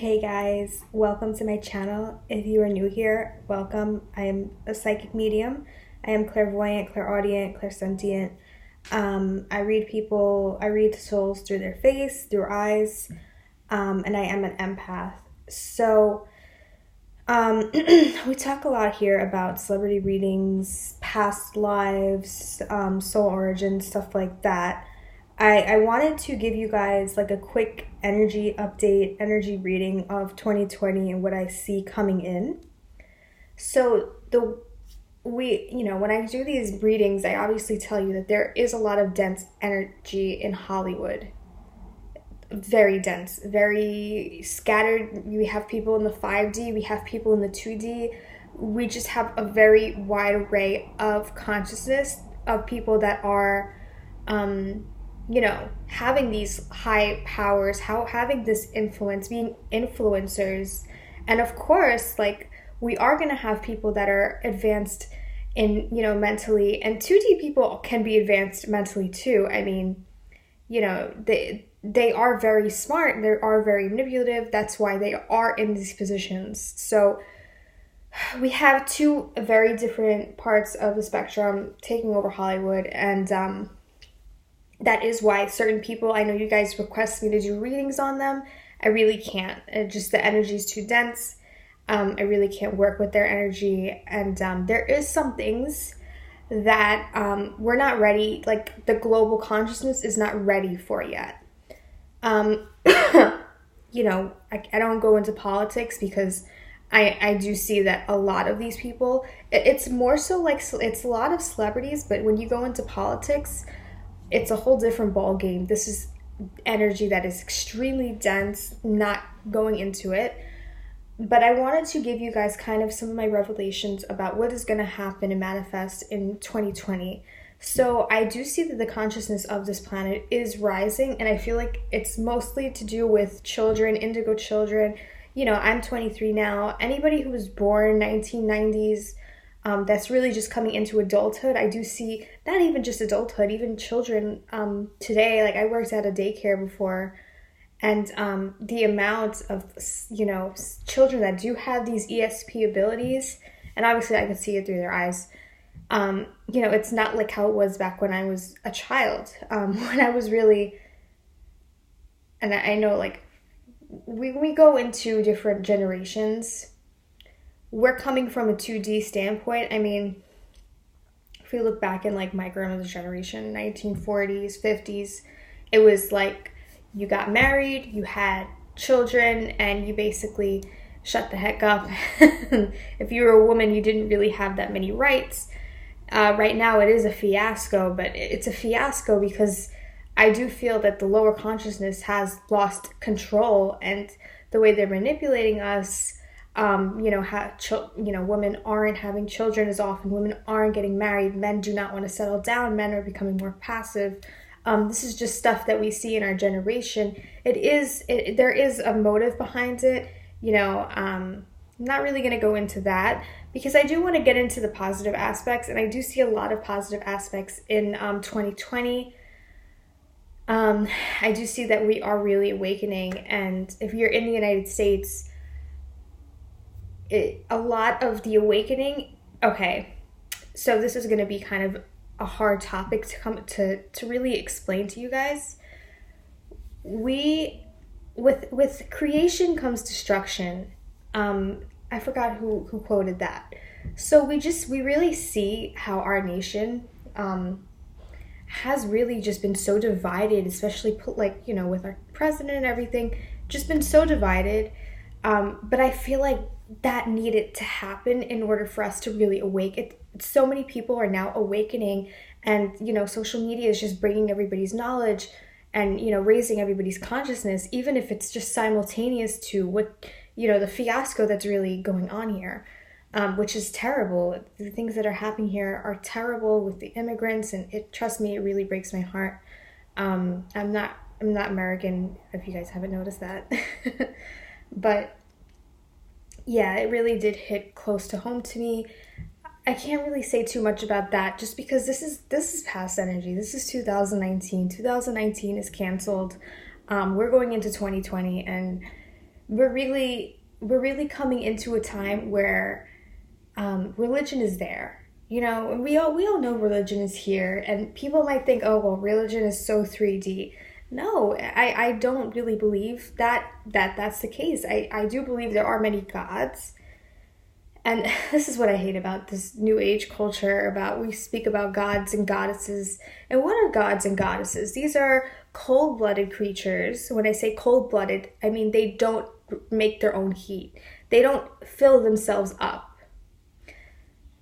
Hey guys, welcome to my channel. If you are new here, welcome. I am a psychic medium. I am clairvoyant, clairaudient, clairsentient. I read souls through their face, through eyes, and I am an empath. So, we talk a lot here about celebrity readings, past lives, soul origins, stuff like that. I wanted to give you guys like a quick energy update, energy reading of 2020 and what I see coming in. So when I do these readings, I obviously tell you that there is a lot of dense energy in Hollywood. Very dense, very scattered. We have people in the 5D, we have people in the 2D. We just have a very wide array of consciousness of people that are having these high powers, having this influence, being influencers. And of course, like, we are going to have people that are advanced in, mentally, and 2D people can be advanced mentally too. I mean, they are very smart, they are very manipulative. That's why they are in these positions. So we have two very different parts of the spectrum taking over Hollywood, and that is why certain people, I know you guys request me to do readings on them. I really can't. Just the energy is too dense. I really can't work with their energy. And there is some things that we're not ready, like the global consciousness is not ready for yet. I don't go into politics because I do see that a lot of these people, it's more so like, it's a lot of celebrities, but when you go into politics, it's a whole different ball game. This is energy that is extremely dense, not going into it. But I wanted to give you guys kind of some of my revelations about what is going to happen and manifest in 2020. So I do see that the consciousness of this planet is rising, and I feel like it's mostly to do with children, indigo children. I'm 23 now. Anybody who was born 1990s, that's really just coming into adulthood. I do see not even just adulthood, even children today. Like, I worked at a daycare before, and the amount of children that do have these ESP abilities, and obviously I can see it through their eyes. It's not like how it was back when I was a child. When I was really, and I know, like, we go into different generations. We're coming from a 2D standpoint. I mean, if we look back in like my grandmother's generation, 1940s, 50s, it was like you got married, you had children, and you basically shut the heck up. If you were a woman, you didn't really have that many rights. Right now, it is a fiasco, but it's a fiasco because I do feel that the lower consciousness has lost control, and the way they're manipulating us. Women aren't having children as often. Women aren't getting married. Men do not want to settle down. Men are becoming more passive. This is just stuff that we see in our generation. There is a motive behind it. I'm not really going to go into that because I do want to get into the positive aspects, and I do see a lot of positive aspects in 2020. I do see that we are really awakening, and if you're in the United States, a lot of the awakening. Okay, so this is going to be kind of a hard topic to really explain to you guys. With creation comes destruction. I forgot who quoted that. So we really see how our nation has really just been so divided, especially with our president and everything, just been so divided. But I feel like that needed to happen in order for us to really awake. So many people are now awakening, and social media is just bringing everybody's knowledge and raising everybody's consciousness, even if it's just simultaneous to what the fiasco that's really going on here, which is terrible. The things that are happening here are terrible with the immigrants, and trust me, it really breaks my heart. I'm not American, if you guys haven't noticed that. But yeah, it really did hit close to home to me. I can't really say too much about that just because this is past energy. This is 2019. 2019 is canceled. We're going into 2020, and we're really coming into a time where religion is there. And we all know religion is here, and people might think, oh well, religion is so 3D. No, I don't really believe that's the case. I do believe there are many gods. And this is what I hate about this new age culture about we speak about gods and goddesses. And what are gods and goddesses? These are cold-blooded creatures. When I say cold-blooded, I mean they don't make their own heat. They don't fill themselves up.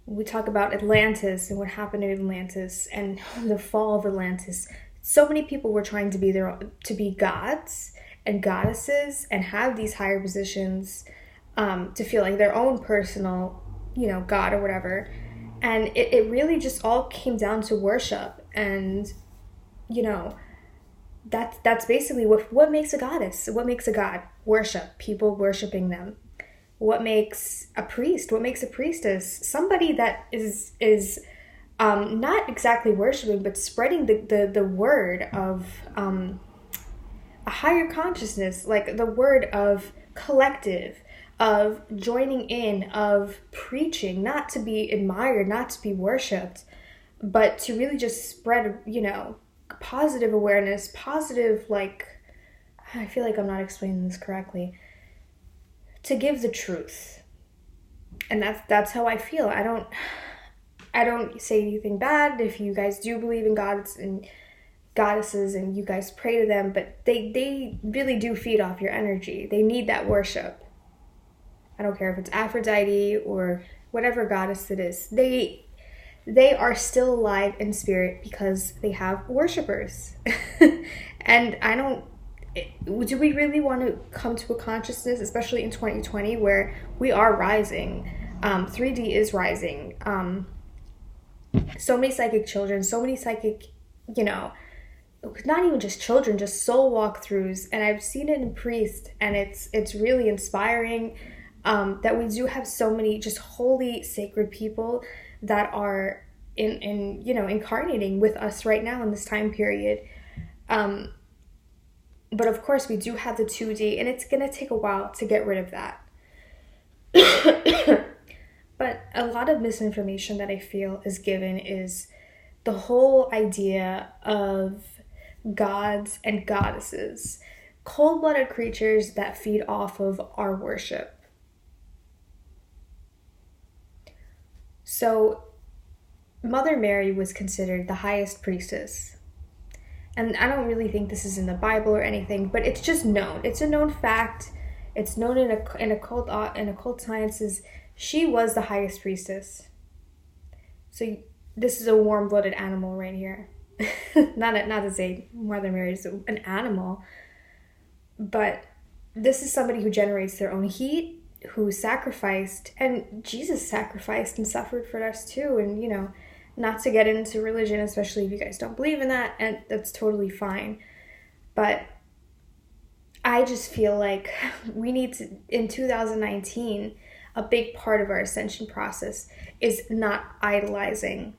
We talk about Atlantis and what happened in Atlantis and the fall of Atlantis. So many people were trying to be gods and goddesses and have these higher positions, to feel like their own personal, God or whatever. And it really just all came down to worship. And, that's basically what makes a goddess. What makes a god? Worship. People worshiping them. What makes a priest? What makes a priestess? Somebody that is not exactly worshiping, but spreading the word of a higher consciousness, like the word of collective, of joining in, of preaching, not to be admired, not to be worshipped, but to really just spread, positive awareness, positive, I feel like I'm not explaining this correctly, to give the truth. And that's how I feel. I don't say anything bad if you guys do believe in gods and goddesses and you guys pray to them, but they really do feed off your energy. They need that worship. I don't care if it's Aphrodite or whatever goddess it is. They are still alive in spirit because they have worshipers. And do we really want to come to a consciousness, especially in 2020, where we are rising? 3D is rising. So many psychic children, so many psychic, not even just children, just soul walkthroughs. And I've seen it in priests, and it's really inspiring. That we do have so many just holy, sacred people that are incarnating with us right now in this time period. But of course, we do have the 2D, and it's going to take a while to get rid of that. But a lot of misinformation that I feel is given is the whole idea of gods and goddesses, cold-blooded creatures that feed off of our worship. So Mother Mary was considered the highest priestess. And I don't really think this is in the Bible or anything, but it's just known. It's a known fact. It's known in occult sciences. She was the highest priestess. So this is a warm-blooded animal right here. not to say Mother Mary is an animal, but this is somebody who generates their own heat, who sacrificed, and Jesus sacrificed and suffered for us too. And not to get into religion, especially if you guys don't believe in that, and that's totally fine. But I just feel like we need to, in 2019, a big part of our ascension process is not idolizing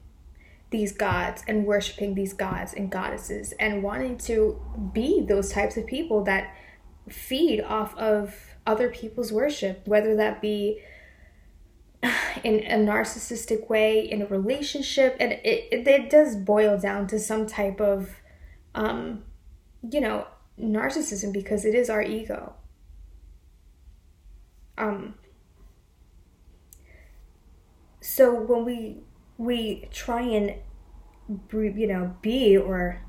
these gods and worshiping these gods and goddesses and wanting to be those types of people that feed off of other people's worship, whether that be in a narcissistic way, in a relationship. And it does boil down to some type of narcissism, because it is our ego. So when we try and be or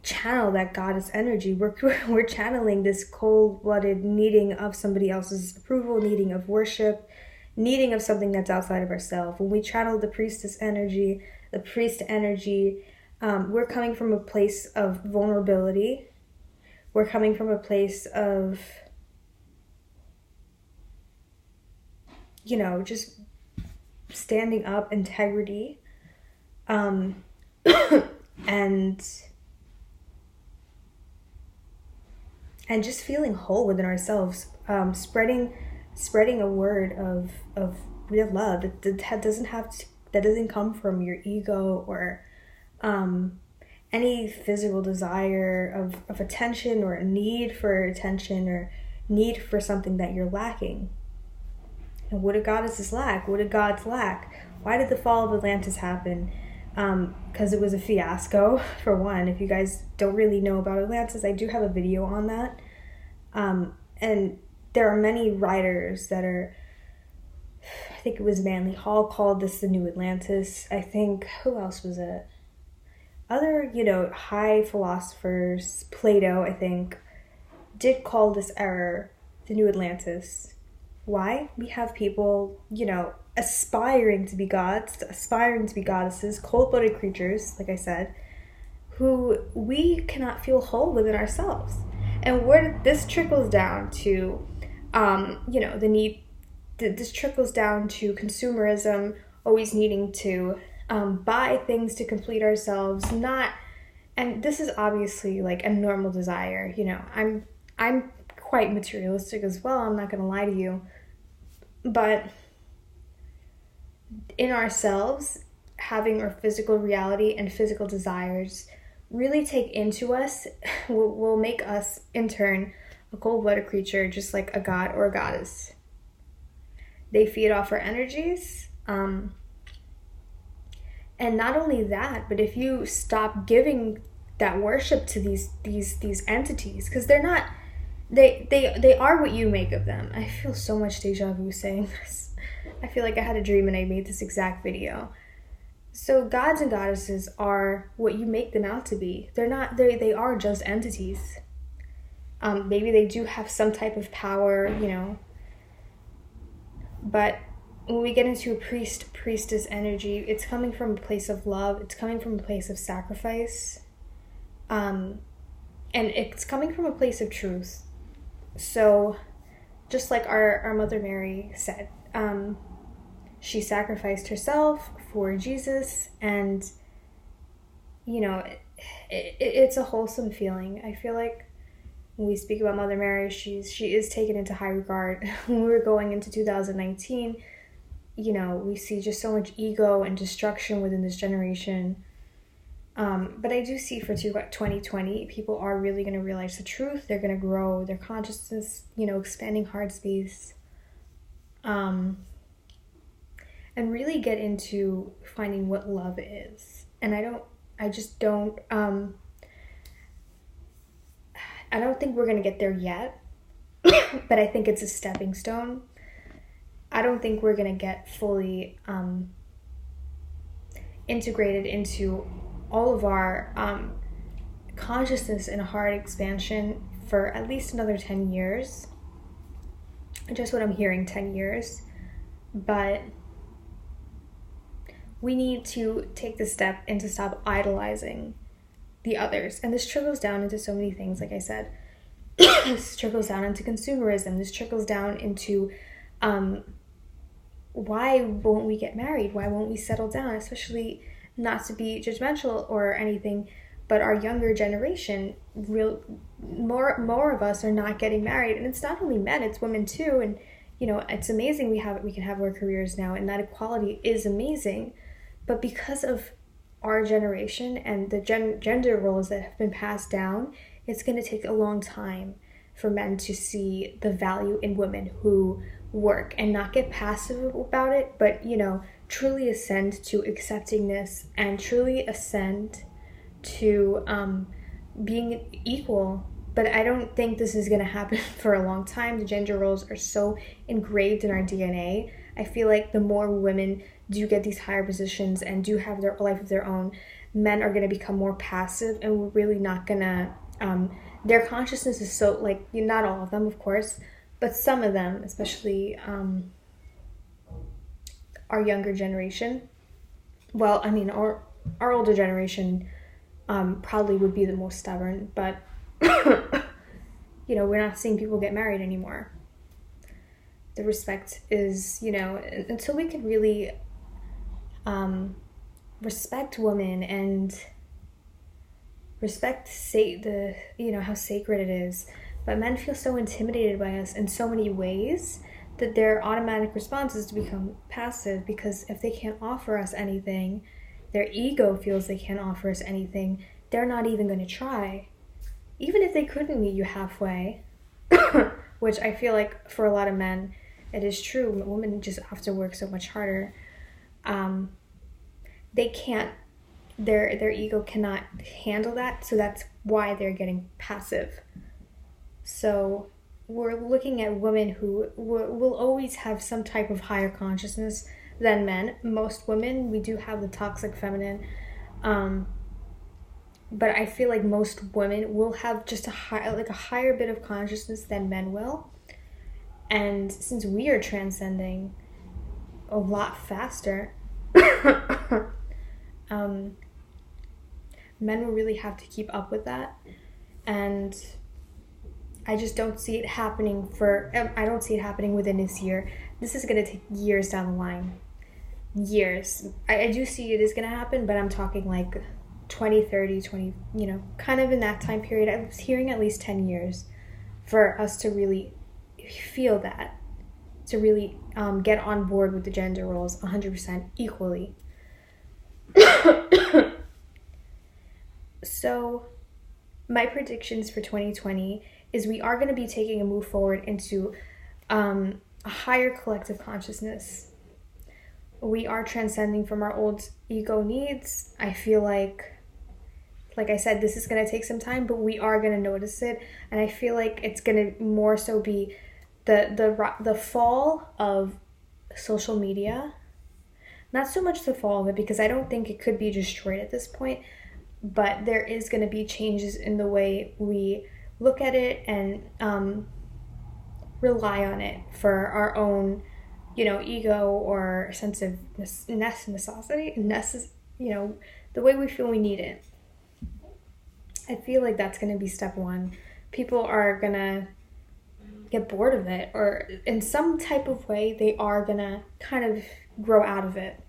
channel that goddess energy, we're channeling this cold-blooded needing of somebody else's approval, needing of worship, needing of something that's outside of ourselves. When we channel the priestess energy, the priest energy, we're coming from a place of vulnerability. We're coming from a place of, just standing up, integrity, and just feeling whole within ourselves, spreading a word of real love that doesn't come from your ego or any physical desire of attention or a need for attention or need for something that you're lacking. And what do goddesses lack? What do gods lack? Why did the fall of Atlantis happen? Because it was a fiasco, for one. If you guys don't really know about Atlantis, I do have a video on that. And there are many writers that are, I think it was Manly Hall called this the New Atlantis. I think, who else was it? Other, high philosophers, Plato, I think, did call this era the New Atlantis. Why? We have people, aspiring to be gods, aspiring to be goddesses, cold-blooded creatures, like I said, who we cannot feel whole within ourselves. And where this trickles down to, the need, this trickles down to consumerism, always needing to buy things to complete ourselves, and this is obviously like a normal desire. I'm quite materialistic as well, I'm not going to lie to you, but in ourselves, having our physical reality and physical desires really take into us will make us, in turn, a cold-blooded creature, just like a god or a goddess. They feed off our energies, and not only that, but if you stop giving that worship to these entities, because they're not, they are what you make of them. I feel so much deja vu saying this. I feel like I had a dream and I made this exact video. So gods and goddesses are what you make them out to be. They're not, they are just entities. Maybe they do have some type of power, but when we get into a priestess energy, it's coming from a place of love, it's coming from a place of sacrifice, and it's coming from a place of truth. So just like our Mother Mary said, she sacrificed herself for Jesus, and it's a wholesome feeling. I feel like when we speak about Mother Mary, she is taken into high regard. When we were going into 2019, we see just so much ego and destruction within this generation. But I do see for 2020, people are really going to realize the truth. They're going to grow their consciousness, expanding heart space. And really get into finding what love is. And I don't think we're going to get there yet, but I think it's a stepping stone. I don't think we're going to get fully integrated into all of our consciousness and heart expansion for at least another 10 years. Just what I'm hearing, 10 years. But we need to take the step and to stop idolizing the others. And this trickles down into so many things, like I said. This trickles down into consumerism. This trickles down into why won't we get married? Why won't we settle down? Especially, not to be judgmental or anything, but our younger generation, more of us are not getting married. And it's not only men, it's women too. And it's amazing we can have our careers now, and that equality is amazing. But because of our generation and the gender roles that have been passed down, it's going to take a long time for men to see the value in women who work and not get passive about it, but truly ascend to accepting this and truly ascend to being equal. But I don't think this is going to happen for a long time. The gender roles are so engraved in our DNA. I feel like the more women do get these higher positions and do have their life of their own, men are going to become more passive, and we're really not going to, their consciousness is so, not all of them, of course, but some of them, especially our younger generation. Well, I mean, our older generation probably would be the most stubborn, but, we're not seeing people get married anymore. The respect is, until we can really respect women and respect how sacred it is. But men feel so intimidated by us in so many ways that their automatic response is to become passive, because if they can't offer us anything, their ego feels they can't offer us anything, they're not even going to try. Even if they couldn't meet you halfway, which I feel like for a lot of men, it is true. Women just have to work so much harder. They can't, their ego cannot handle that, so that's why they're getting passive. So we're looking at women who will always have some type of higher consciousness than men. Most women, we do have the toxic feminine, but I feel like most women will have just a higher bit of consciousness than men will. And since we are transcending a lot faster, men will really have to keep up with that. And I just don't see it happening I don't see it happening within this year. This is going to take years down the line. Years. I do see it is going to happen, but I'm talking like 2030, kind of in that time period. I was hearing at least 10 years for us to really feel that, to really get on board with the gender roles 100% equally. So my predictions for 2020 is we are going to be taking a move forward into a higher collective consciousness. We are transcending from our old ego needs. I feel like I said, this is going to take some time, but we are going to notice it. And I feel like it's going to more so be the fall of social media. Not so much the fall of it, because I don't think it could be destroyed at this point, but there is going to be changes in the way we look at it and rely on it for our own, ego or sense of necessity, the way we feel we need it. I feel like that's going to be step one. People are going to get bored of it, or in some type of way, they are going to kind of grow out of it.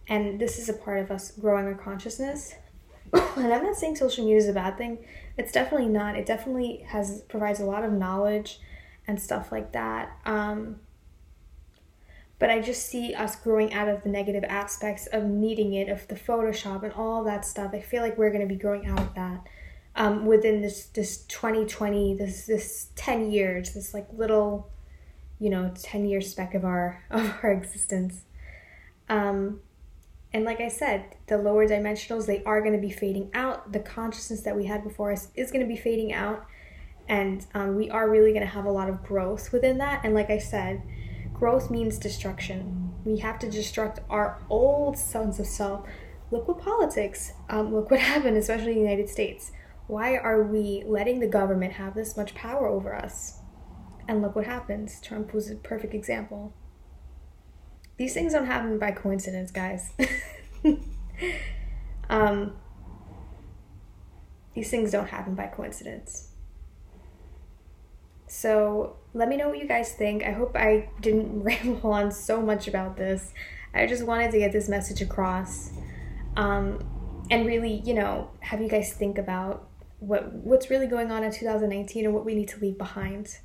And this is a part of us growing our consciousness. And I'm not saying social media is a bad thing. It's definitely not. It definitely provides a lot of knowledge and stuff like that. But I just see us growing out of the negative aspects of needing it, of the Photoshop and all that stuff. I feel like we're going to be growing out of that within this 2020, this 10 years, this like little, 10-year speck of our existence. And like I said, the lower dimensionals, they are going to be fading out. The consciousness that we had before us is going to be fading out. And we are really going to have a lot of growth within that. And like I said, growth means destruction. We have to destruct our old sense of self. Look what politics, look what happened, especially in the United States. Why are we letting the government have this much power over us? And look what happens. Trump was a perfect example. These things don't happen by coincidence, guys. These things don't happen by coincidence. So let me know what you guys think. I hope I didn't ramble on so much about this. I just wanted to get this message across. And really, have you guys think about what's really going on in 2019 and what we need to leave behind.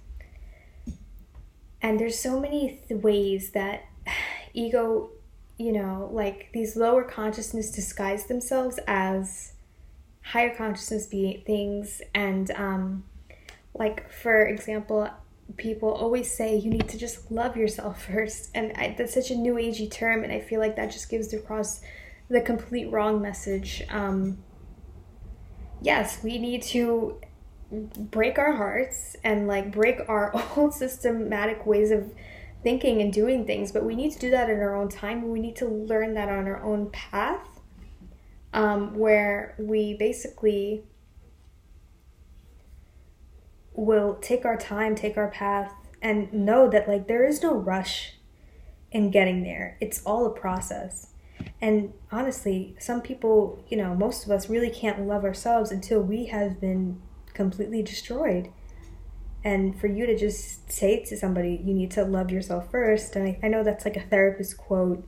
And there's so many ways that ego, like these lower consciousness disguise themselves as higher consciousness things. And like, for example, people always say you need to just love yourself first. And that's such a new agey term, and I feel like that just gives across the complete wrong message. Yes, we need to break our hearts and like break our old systematic ways of thinking and doing things, but we need to do that in our own time. We need to learn that on our own path, where we basically will take our time, take our path, and know that like there is no rush in getting there. It's all a process. And honestly, some people, most of us really can't love ourselves until we have been completely destroyed. And for you to just say to somebody, you need to love yourself first. And I know that's like a therapist quote,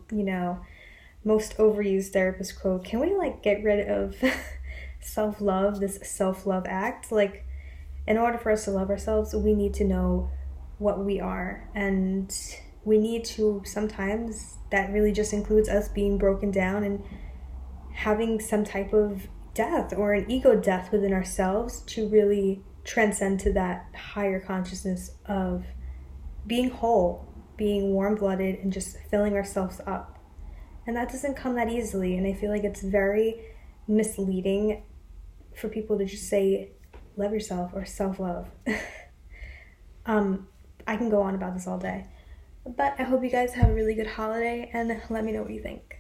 most overused therapist quote. Can we like get rid of self-love, this self-love act? Like, in order for us to love ourselves, we need to know what we are. And we need to, sometimes that really just includes us being broken down and having some type of death or an ego death within ourselves to really transcend to that higher consciousness of being whole, being warm-blooded, and just filling ourselves up. And that doesn't come that easily, and I feel like it's very misleading for people to just say love yourself or self-love. I can go on about this all day, but I hope you guys have a really good holiday, and let me know what you think.